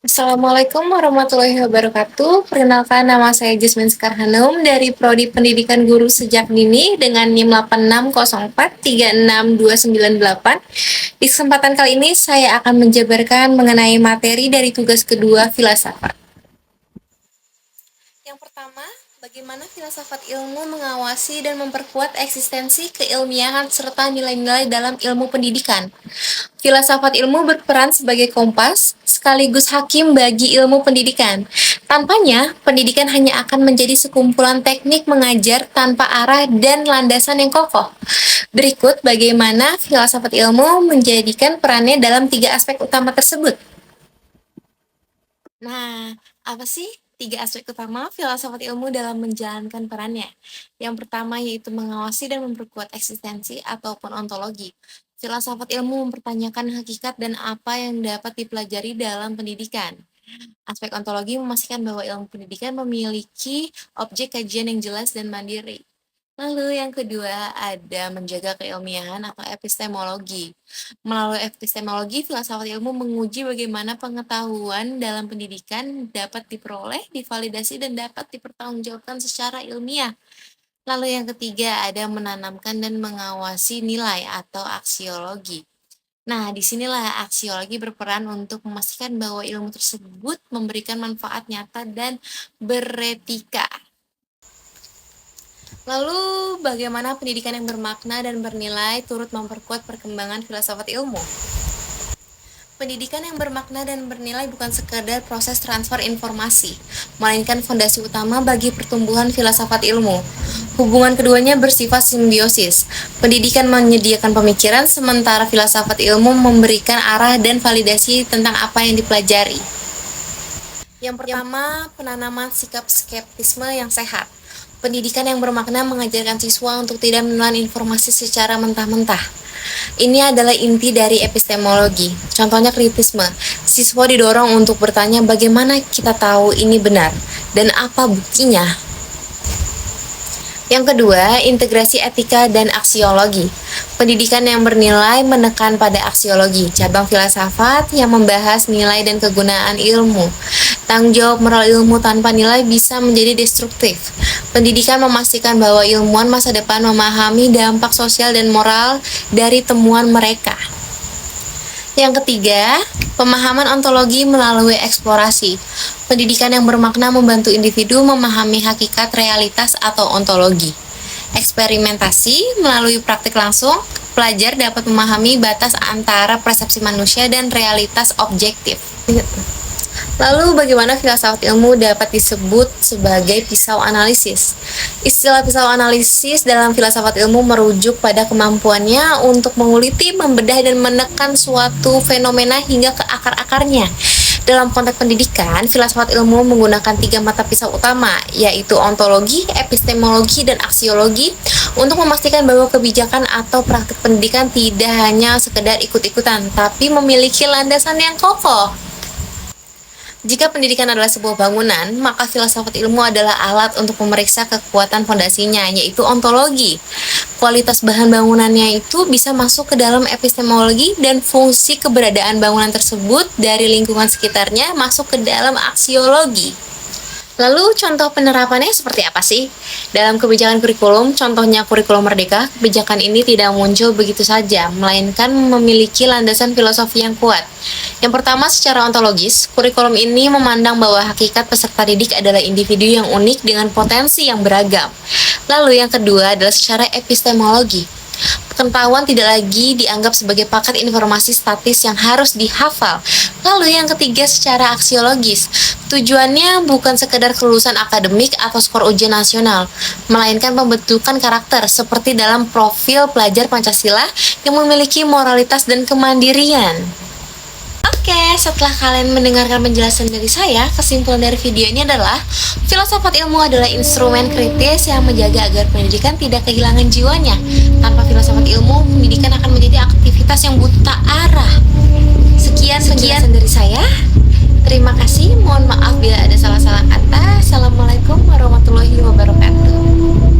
Assalamualaikum warahmatullahi wabarakatuh. Perkenalkan, nama saya Jasmine Sekar Hanum dari Prodi Pendidikan Guru Sejak Dini dengan NIM 8604366298. Di kesempatan kali ini saya akan menjabarkan mengenai materi dari tugas kedua filsafat. Yang pertama, bagaimana filsafat ilmu mengawasi dan memperkuat eksistensi keilmiahan serta nilai-nilai dalam ilmu pendidikan. Filsafat ilmu berperan sebagai kompas, sekaligus hakim bagi ilmu pendidikan. Tanpanya, pendidikan hanya akan menjadi sekumpulan teknik mengajar tanpa arah dan landasan yang kokoh. Berikut bagaimana filsafat ilmu menjadikan perannya dalam tiga aspek utama tersebut. Nah, apa sih tiga aspek utama filsafat ilmu dalam menjalankan perannya? Yang pertama yaitu mengawasi dan memperkuat eksistensi ataupun ontologi. Filsafat ilmu mempertanyakan hakikat dan apa yang dapat dipelajari dalam pendidikan. Aspek ontologi memastikan bahwa ilmu pendidikan memiliki objek kajian yang jelas dan mandiri. Lalu yang kedua ada menjaga keilmiahan atau epistemologi. Melalui epistemologi, filsafat ilmu menguji bagaimana pengetahuan dalam pendidikan dapat diperoleh, divalidasi, dan dapat dipertanggungjawabkan secara ilmiah. Lalu yang ketiga ada menanamkan dan mengawasi nilai atau aksiologi. Nah, disinilah aksiologi berperan untuk memastikan bahwa ilmu tersebut memberikan manfaat nyata dan beretika. Lalu, bagaimana pendidikan yang bermakna dan bernilai turut memperkuat perkembangan filsafat ilmu? Pendidikan yang bermakna dan bernilai bukan sekadar proses transfer informasi, melainkan fondasi utama bagi pertumbuhan filsafat ilmu. Hubungan keduanya bersifat simbiosis. Pendidikan menyediakan pemikiran, sementara filsafat ilmu memberikan arah dan validasi tentang apa yang dipelajari. Yang pertama, penanaman sikap skeptisme yang sehat. Pendidikan yang bermakna mengajarkan siswa untuk tidak menelan informasi secara mentah-mentah. Ini adalah inti dari epistemologi. Contohnya kritisme. Siswa didorong untuk bertanya bagaimana kita tahu ini benar dan apa buktinya. Yang kedua, integrasi etika dan aksiologi. Pendidikan yang bernilai menekan pada aksiologi, cabang filsafat yang membahas nilai dan kegunaan ilmu. Tanggung jawab moral ilmu tanpa nilai bisa menjadi destruktif. Pendidikan memastikan bahwa ilmuwan masa depan memahami dampak sosial dan moral dari temuan mereka. Yang ketiga, pemahaman ontologi melalui eksplorasi. Pendidikan yang bermakna membantu individu memahami hakikat realitas atau ontologi. Eksperimentasi melalui praktik langsung, pelajar dapat memahami batas antara persepsi manusia dan realitas objektif. Lalu bagaimana filsafat ilmu dapat disebut sebagai pisau analisis? Istilah pisau analisis dalam filsafat ilmu merujuk pada kemampuannya untuk menguliti, membedah, dan menekan suatu fenomena hingga ke akar-akarnya. Dalam konteks pendidikan, filsafat ilmu menggunakan tiga mata pisau utama, yaitu ontologi, epistemologi, dan aksiologi, untuk memastikan bahwa kebijakan atau praktik pendidikan tidak hanya sekedar ikut-ikutan, tapi memiliki landasan yang kokoh. Jika pendidikan adalah sebuah bangunan, maka filsafat ilmu adalah alat untuk memeriksa kekuatan fondasinya, yaitu ontologi. Kualitas bahan bangunannya itu bisa masuk ke dalam epistemologi dan fungsi keberadaan bangunan tersebut dari lingkungan sekitarnya masuk ke dalam aksiologi. Lalu contoh penerapannya seperti apa sih? Dalam kebijakan kurikulum, contohnya kurikulum merdeka, kebijakan ini tidak muncul begitu saja, melainkan memiliki landasan filosofi yang kuat. Yang pertama, secara ontologis, kurikulum ini memandang bahwa hakikat peserta didik adalah individu yang unik dengan potensi yang beragam. Lalu yang kedua adalah secara epistemologi. Pengetahuan tidak lagi dianggap sebagai paket informasi statis yang harus dihafal. Lalu yang ketiga secara aksiologis. Tujuannya bukan sekedar kelulusan akademik atau skor ujian nasional, melainkan pembentukan karakter seperti dalam profil pelajar Pancasila yang memiliki moralitas dan kemandirian. Oke, setelah kalian mendengarkan penjelasan dari saya, kesimpulan dari video ini adalah filsafat ilmu adalah instrumen kritis yang menjaga agar pendidikan tidak kehilangan jiwanya. Tanpa filsafat ilmu, pendidikan akan menjadi aktivitas yang buta arah. Sekian penjelasan dari saya. Terima kasih, mohon maaf bila ada salah-salah kata. Assalamualaikum warahmatullahi wabarakatuh.